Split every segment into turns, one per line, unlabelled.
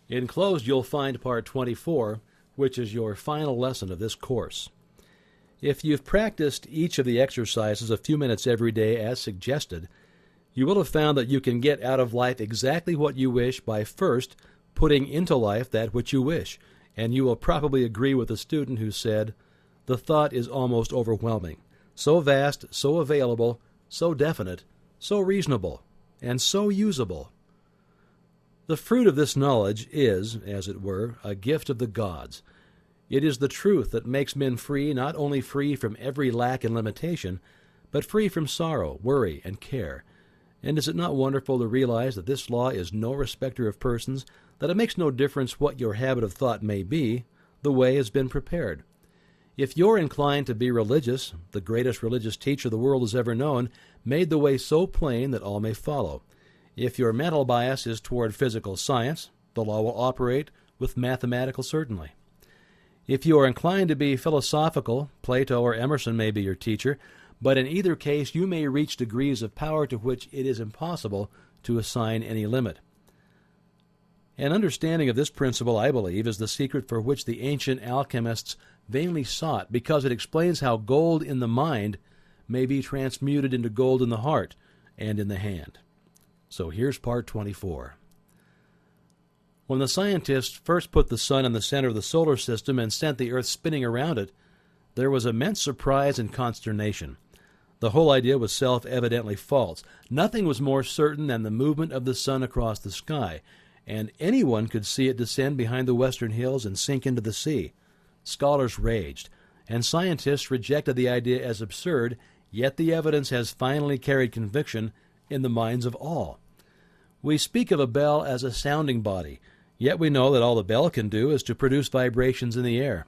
Enclosed you'll find Part 24, which is your final lesson of this course. If you've practiced each of the exercises a few minutes every day as suggested, you will have found that you can get out of life exactly what you wish by first putting into life that which you wish, and you will probably agree with the student who said, "The thought is almost overwhelming, so vast, so available, so definite, so reasonable, and so usable." The fruit of this knowledge is, as it were, a gift of the gods. It is the truth that makes men free, not only free from every lack and limitation, but free from sorrow, worry, and care. And is it not wonderful to realize that this law is no respecter of persons, that it makes no difference what your habit of thought may be, the way has been prepared. If you're inclined to be religious, the greatest religious teacher the world has ever known made the way so plain that all may follow. If your mental bias is toward physical science, the law will operate with mathematical certainty. If you are inclined to be philosophical, Plato or Emerson may be your teacher, but in either case you may reach degrees of power to which it is impossible to assign any limit. An understanding of this principle, I believe, is the secret for which the ancient alchemists vainly sought, because it explains how gold in the mind may be transmuted into gold in the heart and in the hand. So here's Part 24. When the scientists first put the sun in the center of the solar system and sent the Earth spinning around it, there was immense surprise and consternation. The whole idea was self-evidently false. Nothing was more certain than the movement of the sun across the sky, and anyone could see it descend behind the western hills and sink into the sea. Scholars raged, and scientists rejected the idea as absurd, yet the evidence has finally carried conviction in the minds of all. We speak of a bell as a sounding body, yet we know that all the bell can do is to produce vibrations in the air.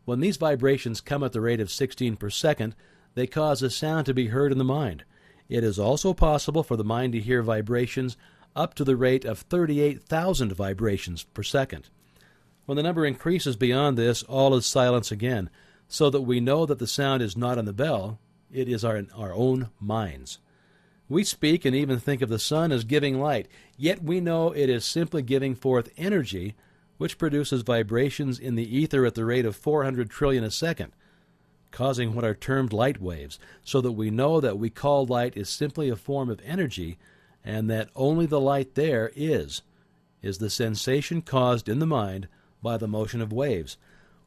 When these vibrations come at the rate of 16 per second, they cause a sound to be heard in the mind. It is also possible for the mind to hear vibrations up to the rate of 38,000 vibrations per second. When the number increases beyond this, all is silence again, so that we know that the sound is not in the bell, it is our own minds. We speak and even think of the sun as giving light, yet we know it is simply giving forth energy, which produces vibrations in the ether at the rate of 400 trillion a second, causing what are termed light waves, so that we know that we call light is simply a form of energy, and that only the light there is the sensation caused in the mind by the motion of waves.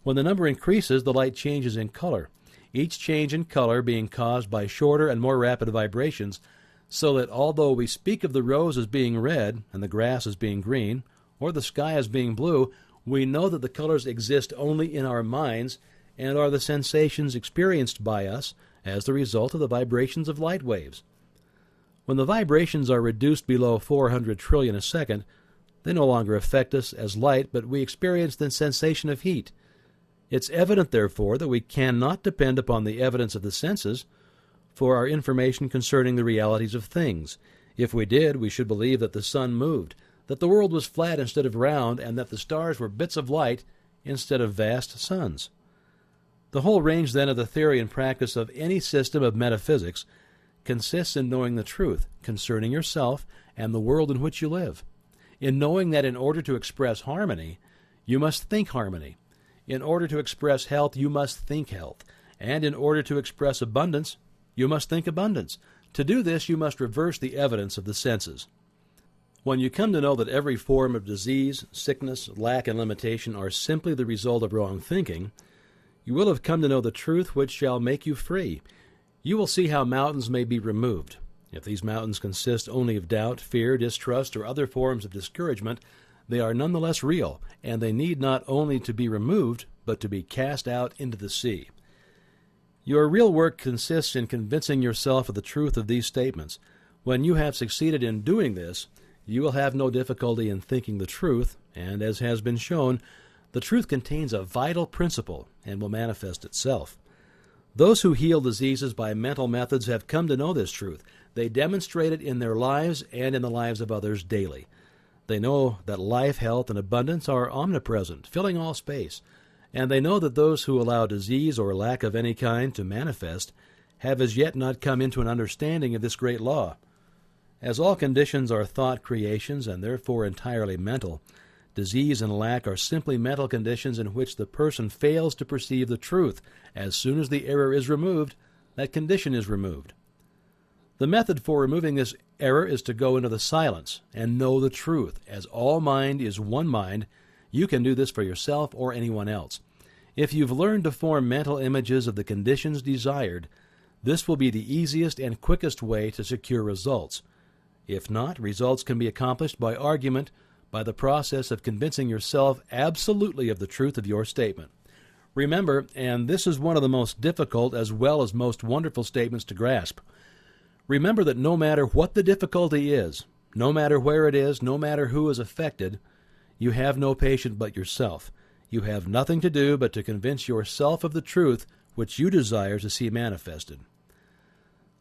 When the number increases, the light changes in color, each change in color being caused by shorter and more rapid vibrations, so that although we speak of the rose as being red and the grass as being green, or the sky as being blue, we know that the colors exist only in our minds and are the sensations experienced by us as the result of the vibrations of light waves. When the vibrations are reduced below 400 trillion a second, they no longer affect us as light, but we experience the sensation of heat. It's evident, therefore, that we cannot depend upon the evidence of the senses for our information concerning the realities of things. If we did, we should believe that the sun moved, that the world was flat instead of round, and that the stars were bits of light instead of vast suns. The whole range, then, of the theory and practice of any system of metaphysics consists in knowing the truth concerning yourself and the world in which you live, in knowing that in order to express harmony, you must think harmony. In order to express health, you must think health. And in order to express abundance, you must think abundance. To do this, you must reverse the evidence of the senses. When you come to know that every form of disease, sickness, lack, and limitation are simply the result of wrong thinking, you will have come to know the truth which shall make you free. You will see how mountains may be removed. If these mountains consist only of doubt, fear, distrust, or other forms of discouragement, they are nonetheless real, and they need not only to be removed, but to be cast out into the sea. Your real work consists in convincing yourself of the truth of these statements. When you have succeeded in doing this, you will have no difficulty in thinking the truth, and as has been shown, the truth contains a vital principle and will manifest itself. Those who heal diseases by mental methods have come to know this truth. They demonstrate it in their lives and in the lives of others daily. They know that life, health, and abundance are omnipresent, filling all space, and they know that those who allow disease or lack of any kind to manifest have as yet not come into an understanding of this great law. As all conditions are thought creations and therefore entirely mental, Disease and lack are simply mental conditions in which the person fails to perceive the truth. As soon as the error is removed, that condition is removed. The method for removing this error is to go into the silence and know the truth. As all mind is one mind, you can do this for yourself or anyone else. If you've learned to form mental images of the conditions desired, this will be the easiest and quickest way to secure results. If not, results can be accomplished by argument, by the process of convincing yourself absolutely of the truth of your statement. Remember, and this is one of the most difficult as well as most wonderful statements to grasp, remember that no matter what the difficulty is, no matter where it is, no matter who is affected, you have no patient but yourself. You have nothing to do but to convince yourself of the truth which you desire to see manifested.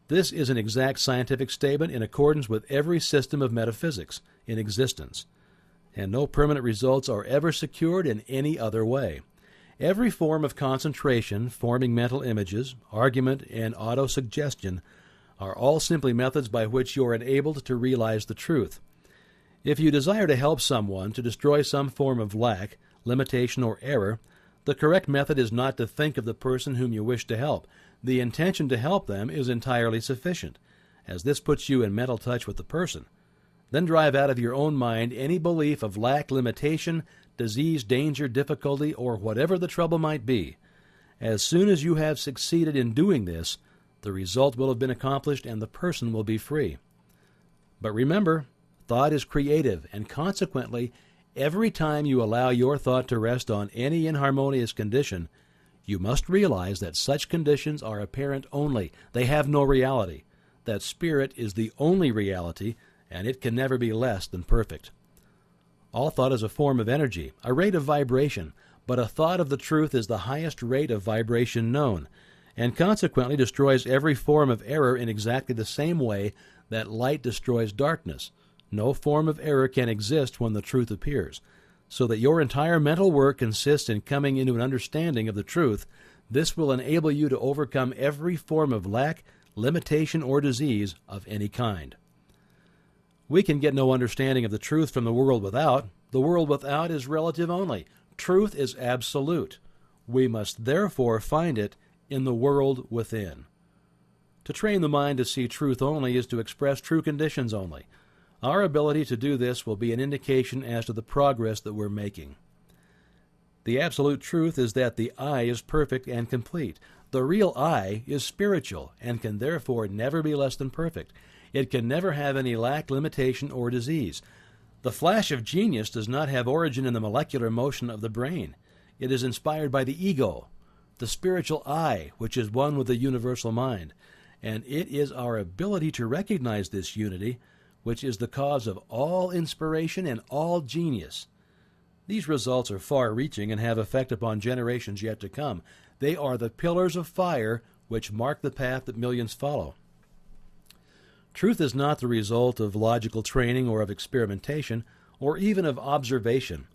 This is an exact scientific statement in accordance with every system of metaphysics in existence, and no permanent results are ever secured in any other way. Every form of concentration, forming mental images, argument, and autosuggestion are all simply methods by which you are enabled to realize the truth. If you desire to help someone to destroy some form of lack, limitation, or error, the correct method is not to think of the person whom you wish to help. The intention to help them is entirely sufficient, as this puts you in mental touch with the person. Then drive out of your own mind any belief of lack, limitation, disease, danger, difficulty, or whatever the trouble might be. As soon as you have succeeded in doing this, the result will have been accomplished and the person will be free. But remember, thought is creative, and consequently, every time you allow your thought to rest on any inharmonious condition, you must realize that such conditions are apparent only. They have no reality. That spirit is the only reality, and it can never be less than perfect. All thought is a form of energy, a rate of vibration, but a thought of the truth is the highest rate of vibration known, and consequently destroys every form of error in exactly the same way that light destroys darkness. No form of error can exist when the truth appears, so that your entire mental work consists in coming into an understanding of the truth. This will enable you to overcome every form of lack, limitation, or disease of any kind. We can get no understanding of the truth from the world without. The world without is relative only. Truth is absolute. We must therefore find it in the world within. To train the mind to see truth only is to express true conditions only. Our ability to do this will be an indication as to the progress that we're making. The absolute truth is that the I is perfect and complete. The real I is spiritual and can therefore never be less than perfect. It can never have any lack, limitation, or disease. The flash of genius does not have origin in the molecular motion of the brain. It is inspired by the ego, the spiritual I, which is one with the universal mind. And it is our ability to recognize this unity which is the cause of all inspiration and all genius. These results are far-reaching and have effect upon generations yet to come. They are the pillars of fire which mark the path that millions follow. Truth is not the result of logical training or of experimentation or even of observation.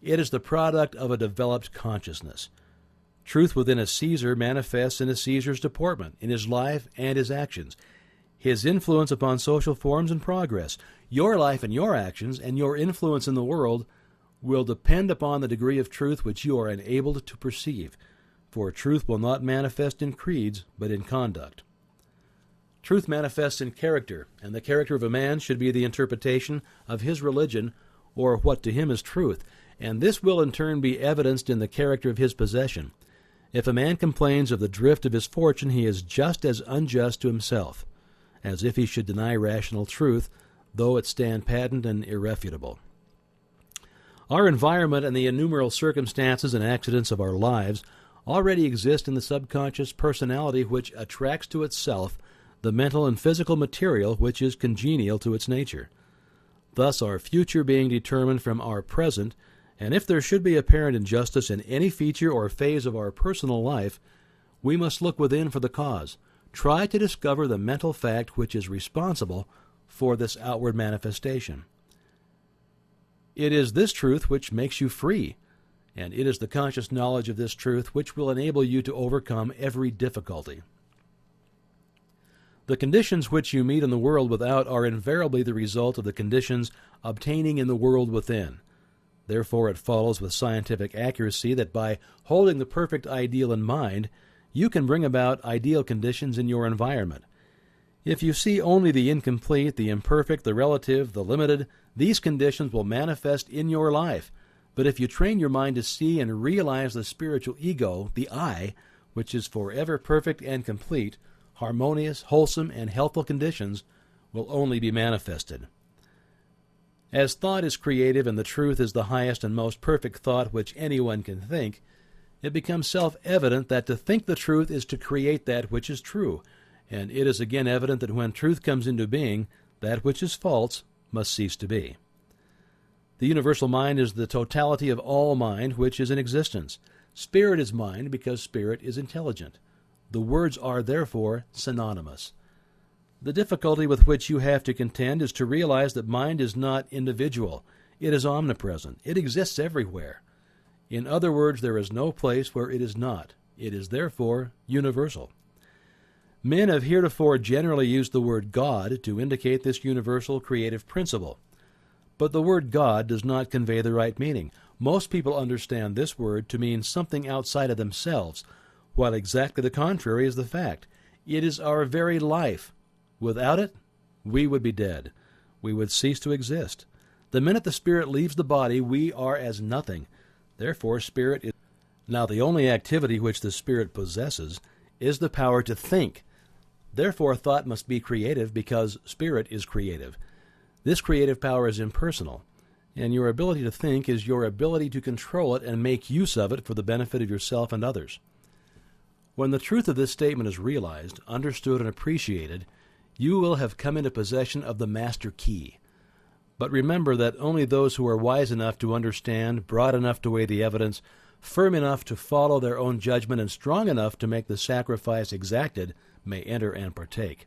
It is the product of a developed consciousness. Truth within a Caesar manifests in a Caesar's deportment, in his life and his actions, his influence upon social forms and progress. Your life and your actions and your influence in the world will depend upon the degree of truth which you are enabled to perceive, for truth will not manifest in creeds, but in conduct. Truth manifests in character, and the character of a man should be the interpretation of his religion, or what to him is truth, and this will in turn be evidenced in the character of his possession. If a man complains of the drift of his fortune, he is just as unjust to himself as if he should deny rational truth, though it stand patent and irrefutable. Our environment and the innumerable circumstances and accidents of our lives already exist in the subconscious personality which attracts to itself the mental and physical material which is congenial to its nature. Thus our future being determined from our present, and if there should be apparent injustice in any feature or phase of our personal life, we must look within for the cause. Try to discover the mental fact which is responsible for this outward manifestation. It is this truth which makes you free, and it is the conscious knowledge of this truth which will enable you to overcome every difficulty. The conditions which you meet in the world without are invariably the result of the conditions obtaining in the world within. Therefore, it follows with scientific accuracy that by holding the perfect ideal in mind, you can bring about ideal conditions in your environment. If you see only the incomplete, the imperfect, the relative, the limited, these conditions will manifest in your life. But if you train your mind to see and realize the spiritual ego, the I, which is forever perfect and complete, harmonious, wholesome, and healthful conditions will only be manifested. As thought is creative and the truth is the highest and most perfect thought which anyone can think, it becomes self-evident that to think the truth is to create that which is true, and it is again evident that when truth comes into being, that which is false must cease to be. The universal mind is the totality of all mind which is in existence. Spirit is mind because spirit is intelligent. The words are therefore synonymous. The difficulty with which you have to contend is to realize that mind is not individual. It is omnipresent. It exists everywhere. In other words, there is no place where it is not. It is therefore universal. Men have heretofore generally used the word God to indicate this universal creative principle. But the word God does not convey the right meaning. Most people understand this word to mean something outside of themselves, while exactly the contrary is the fact. It is our very life. Without it, we would be dead. We would cease to exist. The minute the spirit leaves the body, we are as nothing. Therefore, spirit is... Now, the only activity which the spirit possesses is the power to think. Therefore, thought must be creative because spirit is creative. This creative power is impersonal, and your ability to think is your ability to control it and make use of it for the benefit of yourself and others. When the truth of this statement is realized, understood, and appreciated, you will have come into possession of the master key. But remember that only those who are wise enough to understand, broad enough to weigh the evidence, firm enough to follow their own judgment, and strong enough to make the sacrifice exacted may enter and partake.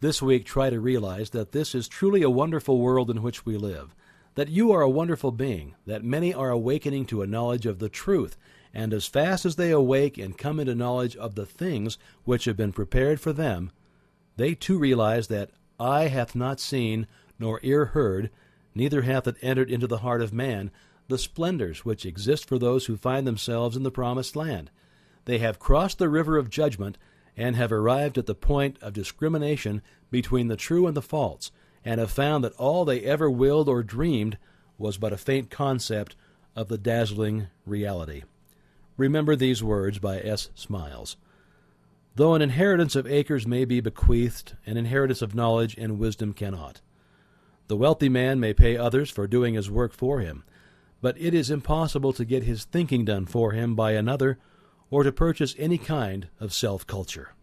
This week, try to realize that this is truly a wonderful world in which we live, that you are a wonderful being, that many are awakening to a knowledge of the truth, and as fast as they awake and come into knowledge of the things which have been prepared for them, they too realize that eye hath not seen, nor ear heard, neither hath it entered into the heart of man, the splendors which exist for those who find themselves in the promised land. They have crossed the river of judgment, and have arrived at the point of discrimination between the true and the false, and have found that all they ever willed or dreamed was but a faint concept of the dazzling reality. Remember these words by S. Smiles. Though an inheritance of acres may be bequeathed, an inheritance of knowledge and wisdom cannot. The wealthy man may pay others for doing his work for him, but it is impossible to get his thinking done for him by another, or to purchase any kind of self-culture.